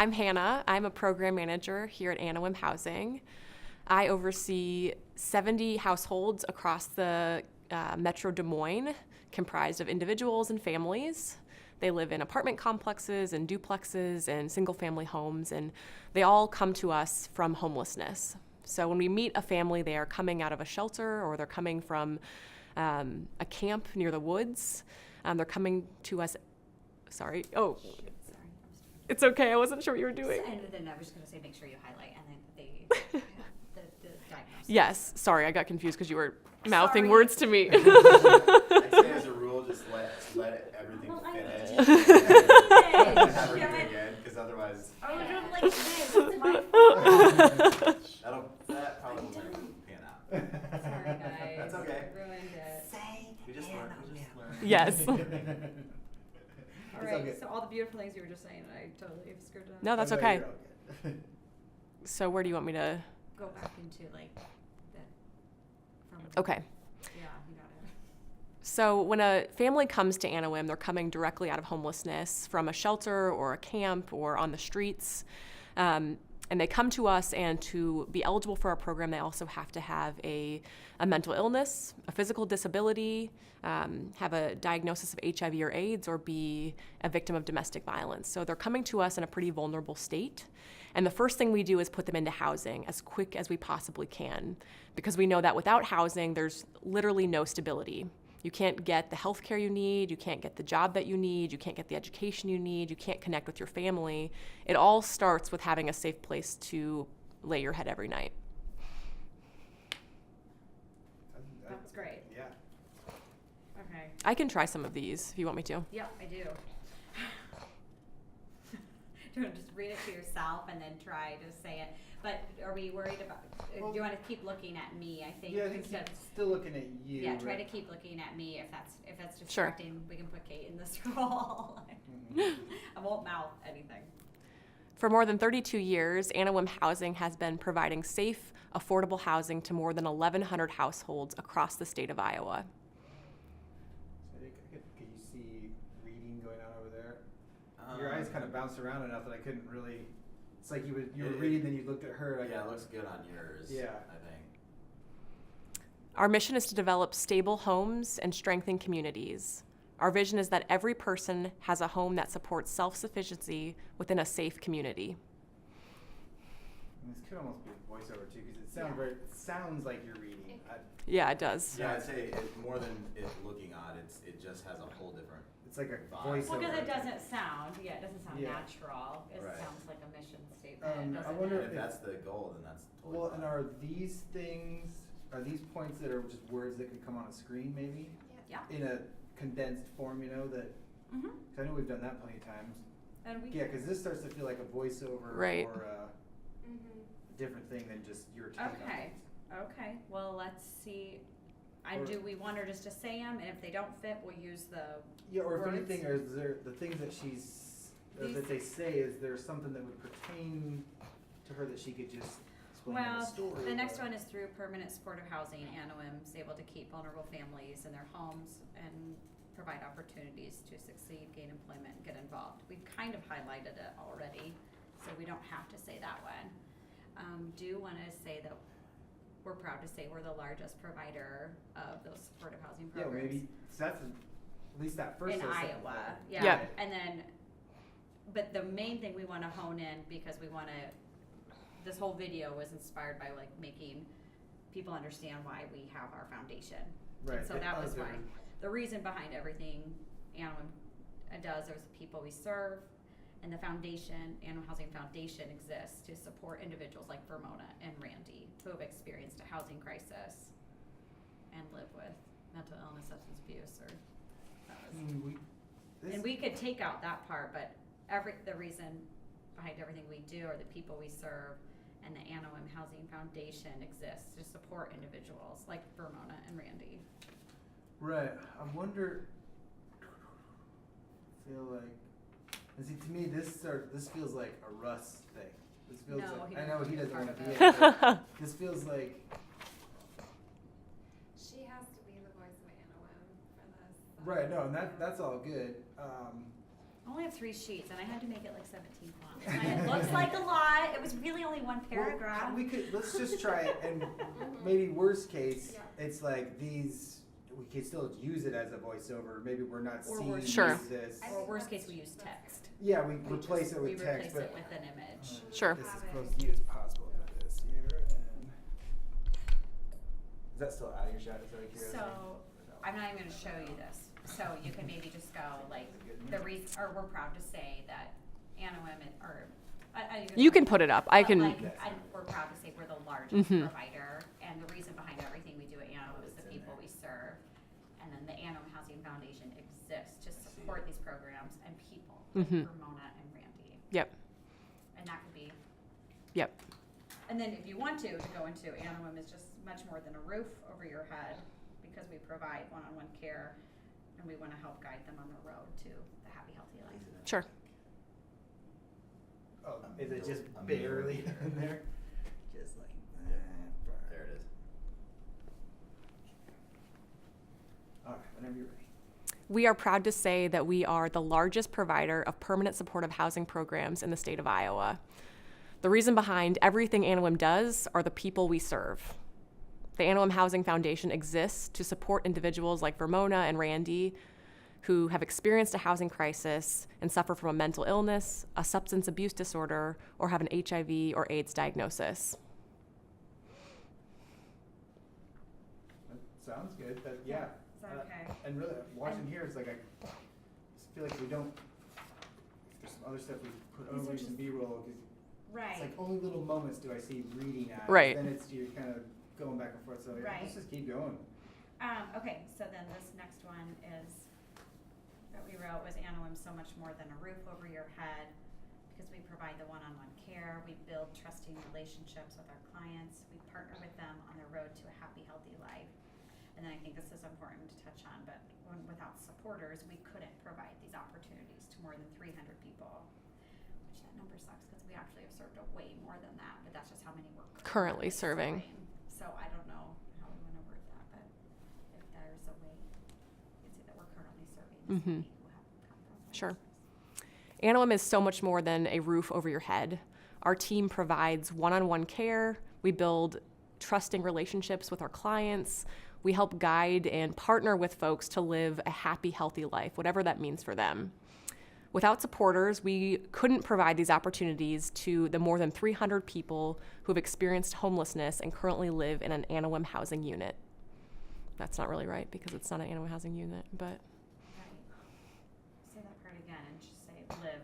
I'm Hannah. I'm a program manager here at Anawim Housing. I oversee 70 households across the Metro Des Moines, comprised of individuals and families. They live in apartment complexes and duplexes and single-family homes, and they all come to us from homelessness. So when we meet a family, they are coming out of a shelter or they're coming from a camp near the woods. They're coming to us. Sorry. Oh, it's okay. I wasn't sure what you were doing. And then I was just going to say, make sure you highlight and then the diagnosis. Yes. Sorry, I got confused because you were mouthing Sorry. words to me. I say as a rule, just let everything finish. And have her do it again, because otherwise, I was doing like this. It's my fault. that probably won't pan out. Sorry, guys. That's okay. I ruined it. We just learned. Yes. All right. okay. So all the beautiful things you were just saying, I totally screwed up. No, that's Oh, okay. you're all good. So where do you want me to? Go back into like that. From Okay. Yeah, you got it. So when a family comes to Anawim, they're coming directly out of homelessness from a shelter or a camp or on the streets. And they come to us, and to be eligible for our program, they also have to have a mental illness, a physical disability, have a diagnosis of HIV or AIDS, or be a victim of domestic violence. So they're coming to us in a pretty vulnerable state. And the first thing we do is put them into housing as quick as we possibly can, because we know that without housing, there's literally no stability. You can't get the health care you need, you can't get the job that you need, you can't get the education you need, you can't connect with your family. It all starts with having a safe place to lay your head every night. That was great. Yeah. Okay. I can try some of these if you want me to. Yeah, I do. Do you want to just read it to yourself and then try to say it? But are we worried about, do you want to keep looking at me, I think? Yeah, I think instead he's still looking at you. Yeah, try to right? keep looking at me. If that's Sure. distracting, we can put Kate in this role. Mhm. I won't mouth anything. For more than 32 years, Anawim Housing has been providing safe, affordable housing to more than 1,100 households across the state of Iowa. So I think, could you see reading going on over there? Your eyes kind of bounced around enough that I couldn't really. It's like you were reading, then you looked at her. Yeah, it looks good on yours. Yeah. I think. Our mission is to develop stable homes and strengthen communities. Our vision is that every person has a home that supports self-sufficiency within a safe community. And this could almost be a voiceover too, because it sounds like you're reading. Yeah, it does. Yeah, I'd say more than it looking odd, it just has a whole different. It's like a Vibe. voiceover. Well, because it doesn't sound, it doesn't sound Yeah. natural. It Right. sounds like a mission statement. I doesn't wonder it? And if that's the goal, then that's totally Well, fine. and are these points that are just words that could come on a screen maybe? Yeah. In a condensed form, that, Mm-hmm. 'cause I know we've done that plenty of times. And we. Yeah, because this starts to feel like a voiceover Right. or a different thing than just your take on Okay. it. Okay. Well, let's see. And Or- do we want her just to say them? And if they don't fit, we'll use the. Yeah, or if Words. anything, or is there the things that she's that they say? Is there something that would pertain to her that she could just explain in Well, a story? the next or- one is through permanent supportive housing. Anawim is able to keep vulnerable families in their homes and provide opportunities to succeed, gain employment, and get involved. We've kind of highlighted it already, so we don't have to say that one. Do want to say that we're proud to say we're the largest provider of those supportive housing Yeah, programs. maybe so that's at least that first. In little sentence, Iowa, right? yeah. Yeah. And then, but the main thing we want to hone in, because we want to, this whole video was inspired by like making people understand why we have our foundation. Right. And so that was Okay. why, the reason behind everything Anawim does, there's the people we serve, and the foundation, Anawim Housing Foundation, exists to support individuals like Vermona and Randy who have experienced a housing crisis and live with mental illness, substance abuse, or and we could take out that part, but the reason behind everything we do are the people we serve, and the Anawim Housing Foundation exists to support individuals like Vermona and Randy. Right. I wonder. Feel like, and see, to me, this feels like a Russ thing. This feels No, like he I know doesn't he do doesn't part want to of be it. in it. But this feels like She has to be the voice of Anawim for this. right. No, and that's all good. I only have 3 sheets, and I had to make it like 17 fonts. And it looks like a lot. It was really only one paragraph. Well, let's just try it, and maybe worst case, it's like these, we could still use it as a voiceover. Maybe we're not Or seeing worst Sure. this. Or worst case, we use text. Yeah, we replace it We with text, replace but it with an image. Sure. This is close to you as possible. Put this here, and is that still out of your shot? Is that what you're So, I'm not even gonna show you this. So you can maybe just go like, or we're proud to say that Anawim, You can put it up. I But, can. like, we're proud to say we're the largest Mhm. provider, and the reason behind everything we do at Anawim is the people we serve. And then the Anawim Housing Foundation exists to support these programs and people, like Mhm. Ramona and Randy. Yep. And that could be, Yep. and then if you want to go into Anawim is just much more than a roof over your head, because we provide one-on-one care, and we wanna help guide them on the road to the happy, healthy life. Sure. Oh, is it just barely in there? Just like There it is. All right, whenever you're ready. We are proud to say that we are the largest provider of permanent supportive housing programs in the state of Iowa. The reason behind everything Anawim does are the people we serve. The Anawim Housing Foundation exists to support individuals like Ramona and Randy who have experienced a housing crisis and suffer from a mental illness, a substance abuse disorder, or have an HIV or AIDS diagnosis. That sounds good. That, yeah. Is that okay? And really, watching here, it's like I just feel like we don't. There's some other stuff we put These over are some just- B-roll because Right. it's like only little moments do I see reading at. Right. Then it's you're kind of going back and forth. So yeah, Right. let's just keep going. Okay, so then this next one is, that we wrote was Anawim so much more than a roof over your head, because we provide the one-on-one care, we build trusting relationships with our clients, we partner with them on their road to a happy, healthy life. And then I think this is important to touch on, but without supporters, we couldn't provide these opportunities to more than 300 people, which that number sucks, because we actually have served a way more than that, but that's just how many we're Currently serving. So I don't know how we wanna word that, but if there's a way, you can say that we're currently serving this Mhm. many who have come from Sure. homelessness. Anawim is so much more than a roof over your head. Our team provides one-on-one care. We build trusting relationships with our clients. We help guide and partner with folks to live a happy, healthy life, whatever that means for them. Without supporters, we couldn't provide these opportunities to the more than 300 people who have experienced homelessness and currently live in an Anawim housing unit. That's not really right because it's not an Anawim housing unit, but Right. Say that part again and just say live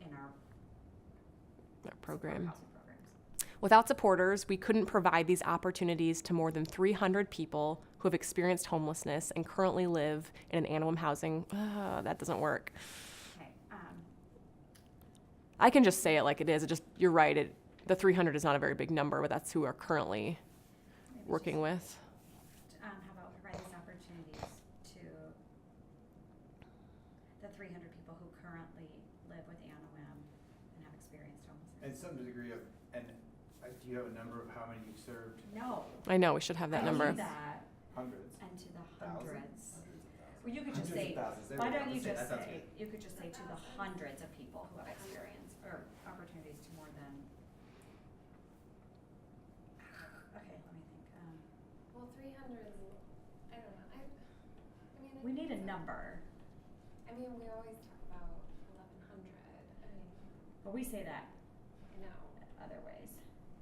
in our that program. housing programs. Without supporters, we couldn't provide these opportunities to more than 300 people who have experienced homelessness and currently live in an Anawim housing. That doesn't work. Okay, I can just say it like it is. You're right. The 300 is not a very big number, but that's who we're currently maybe working with. just, how about provide these opportunities to the 300 people who currently live with Anawim and have experienced homelessness? And some degree of, and do you have a number of how many you've served? No. I know we should have that I number. need that, Hundreds. and to the Thousands? hundreds. Hundreds of thousands. Well, you could just Hundreds say, of thousands. There why we go. don't you Let's say just that sounds say, good. you could just say to the hundreds of people who have experienced, or opportunities to more than. Okay, let me think, Well, 300 is, I don't know, I mean. we need a it's- number, I mean, we always talk about 1,100, I mean, but we say that I know, other ways,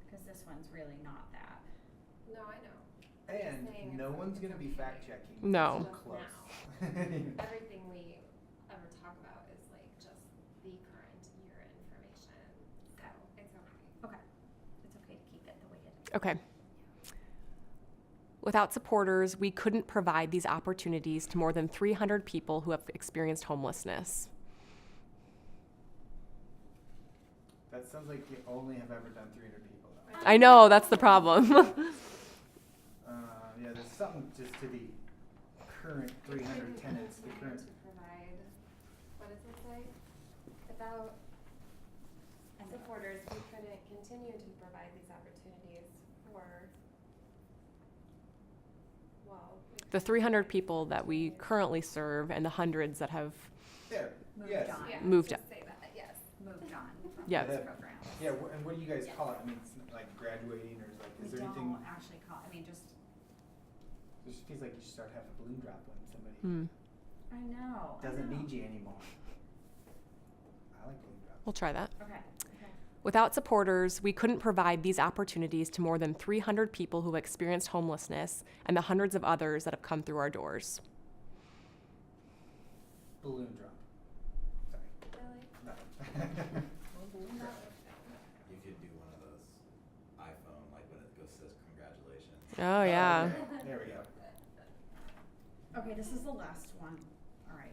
cause this one's really not that. no, I know. And saying no it's- one's it's going to be okay. fact checking. No. Just Close. Everything we ever talk about is like just the current year information, so it's okay. Okay, it's okay to keep it the way it is. Okay. Without supporters, we couldn't provide these opportunities to more than 300 people who have experienced homelessness. That sounds like you only have ever done 300 people. Though. I know, that's the problem. Yeah, there's something just to the current 300 tenants. The Continue current. to provide, what does it say? About supporters, we couldn't continue to provide these opportunities for, well. The 300 people that we currently serve and the hundreds that have There. Moved Yes. on. Yeah, Moved just up. say that, yes. Moved on from Yeah. this Yeah. program. Yeah, and what do you guys call it? I mean, it's like graduating or like, We is there don't anything? actually call, I mean, just, It just feels like you should start having a balloon drop when somebody Hmm. I know. doesn't need you anymore. I like balloon drops. We'll try that. Okay. Without supporters, we couldn't provide these opportunities to more than 300 people who have experienced homelessness and the hundreds of others that have come through our doors. Balloon drop. Sorry. Really? No. You could do one of those iPhone, like when it goes says congratulations. Oh, yeah. Okay, there we go. Okay, this is the last one. All right,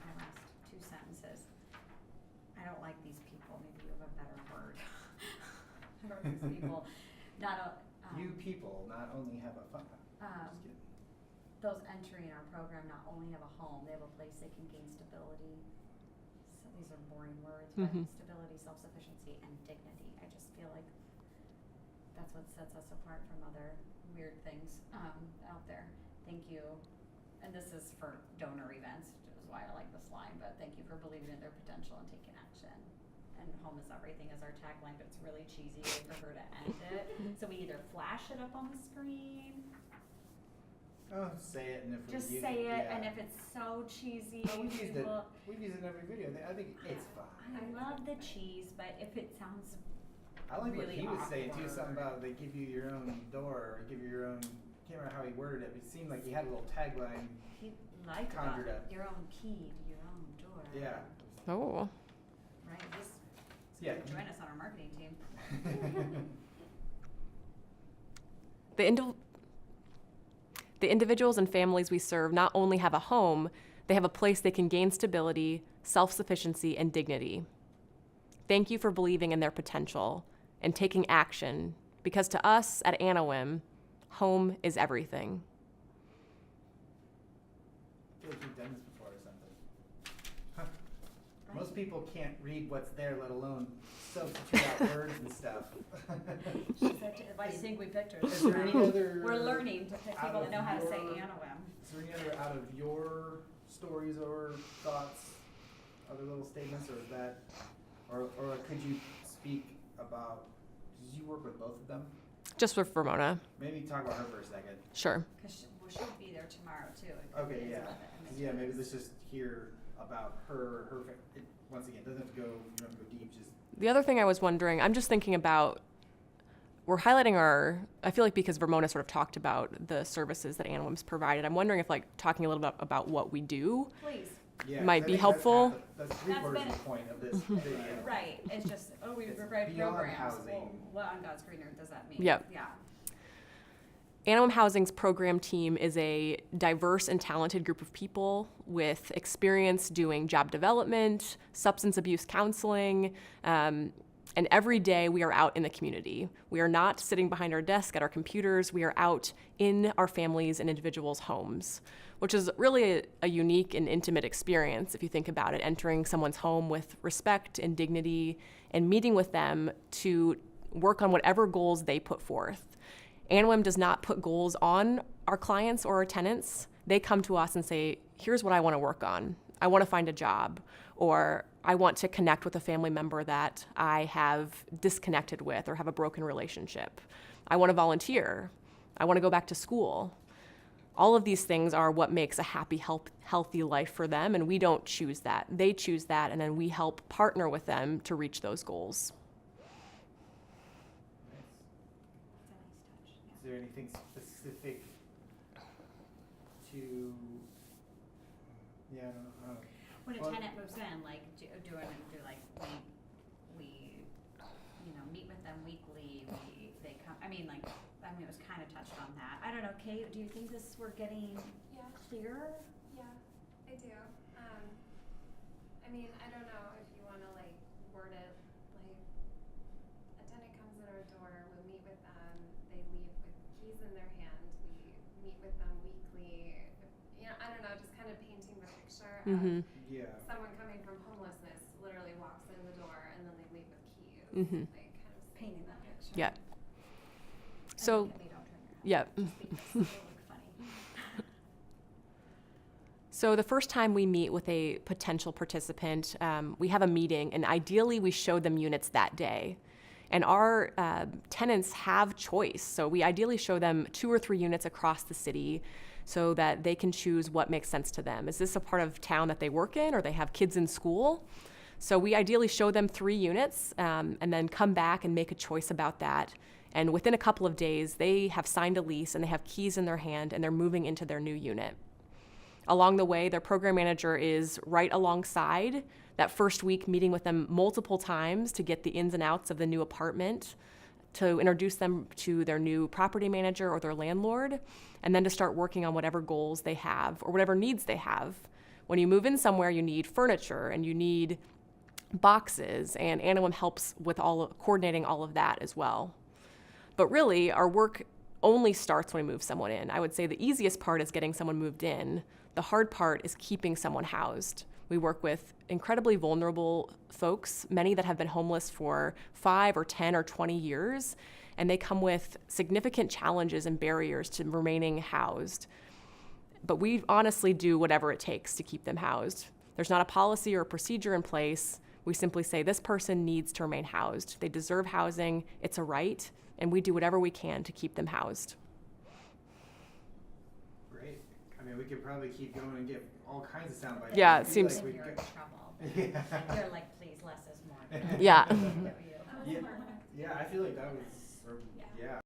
my last two sentences. I don't like these people. Maybe you have a better word. For these people. Not a, You people not only have a fun. Um, Just kidding. those entering our program not only have a home, they have a place they can gain stability. So these are boring words, but Mhm. stability, self-sufficiency, and dignity. I just feel like that's what sets us apart from other weird things out there. Thank you. And this is for donor events, which is why I like this line, but thank you for believing in their potential and taking action. And home is everything is our tagline, but it's really cheesy way for her to end it. So we either flash it up on the screen, Oh, say it and if we just use say it, yeah. and if it's so cheesy, No, we've used we it. will. We've used it in every video. I think it's fine. I love the cheese, but if it sounds I like what really he was saying too, something awkward. about they give you your own door, or give you your own. Can't remember how he worded it, but it seemed like he had a little tagline. he liked Conjured about up. your own key to your own door. Yeah. Oh. Right. Just Yeah. join us on our marketing team. The individuals and families we serve not only have a home, they have a place they can gain stability, self-sufficiency, and dignity. Thank you for believing in their potential and taking action, because to us at Anawim, home is everything. I feel like you've done this before or something. Huh. Most people can't read what's there, let alone substitute out words and stuff. Why do you think we picked her? Is there any other? We're learning to pick out people that of know how to say your- Anawim. Is there any other out of your stories or thoughts, other little statements, or is that, or could you speak about? Did you work with both of them? Just with Ramona. Maybe talk about her for a second. Sure. Because she'll be there tomorrow too. Okay, yeah. Elizabeth and Yeah, maybe Mitchell. let's just hear about her. Once again, doesn't have to go. You don't have to go deep. Just The other thing I was wondering, I'm just thinking about, we're highlighting I feel like because Ramona sort of talked about the services that Anawim's provided, I'm wondering if like talking a little bit about what we do. Please. yeah, Might 'cause I be think helpful. That's three That's quarters of been- the point of this video. Right. It's just, we It's provide beyond programs. housing. Well, what on God's green earth does that mean? Yep. Yeah. Anawim Housing's program team is a diverse and talented group of people with experience doing job development, substance abuse counseling, and every day we are out in the community. We are not sitting behind our desk at our computers. We are out in our families' and individuals' homes, which is really a unique and intimate experience if you think about it, entering someone's home with respect and dignity and meeting with them to work on whatever goals they put forth. Anawim does not put goals on our clients or our tenants. They come to us and say, here's what I want to work on. I want to find a job, or I want to connect with a family member that I have disconnected with or have a broken relationship. I want to volunteer. I want to go back to school. All of these things are what makes a happy, healthy life for them, and we don't choose that. They choose that, and then we help partner with them to reach those goals. It's a nice touch. Is there anything specific to? Yeah, I don't know. When a Well- tenant moves in, like, do like, we, meet with them weekly, they come, it was kind of touched on that. I don't know, Kate, do you think we're getting Yeah, clearer? yeah, I do. I don't know if you wanna like word it, like, a tenant comes in our door, we meet with them, they leave with keys in their hand, we meet with them weekly. I don't know, just kind of painting the picture of Mm-hmm. Yeah. someone coming from homelessness literally walks in the door and then they leave with keys. Mhm. Like kind of Painting that picture. Yeah. And So, Kimmy, don't turn your head. yeah. Just because it'll look funny. So the first time we meet with a potential participant, we have a meeting, and ideally we show them units that day. And our tenants have choice, so we ideally show them 2 or 3 units across the city so that they can choose what makes sense to them. Is this a part of town that they work in, or they have kids in school? So we ideally show them 3 units and then come back and make a choice about that. And within a couple of days, they have signed a lease and they have keys in their hand and they're moving into their new unit. Along the way, their program manager is right alongside that first week, meeting with them multiple times to get the ins and outs of the new apartment, to introduce them to their new property manager or their landlord, and then to start working on whatever goals they have or whatever needs they have. When you move in somewhere, you need furniture and you need boxes, and Anawim helps with coordinating all of that as well. But really, our work only starts when we move someone in. I would say the easiest part is getting someone moved in. The hard part is keeping someone housed. We work with incredibly vulnerable folks, many that have been homeless for 5 or 10 or 20 years, and they come with significant challenges and barriers to remaining housed. But we honestly do whatever it takes to keep them housed. There's not a policy or a procedure in place. We simply say this person needs to remain housed. They deserve housing, it's a right, and we do whatever we can to keep them housed. Great. I mean, we could probably keep going and get all kinds of sound bites. Yeah, I it feel seems- like Then we you're in could- trouble. Yeah. You're like, please, less is more. Yeah. Look at you. Yeah, I feel like that was, yeah.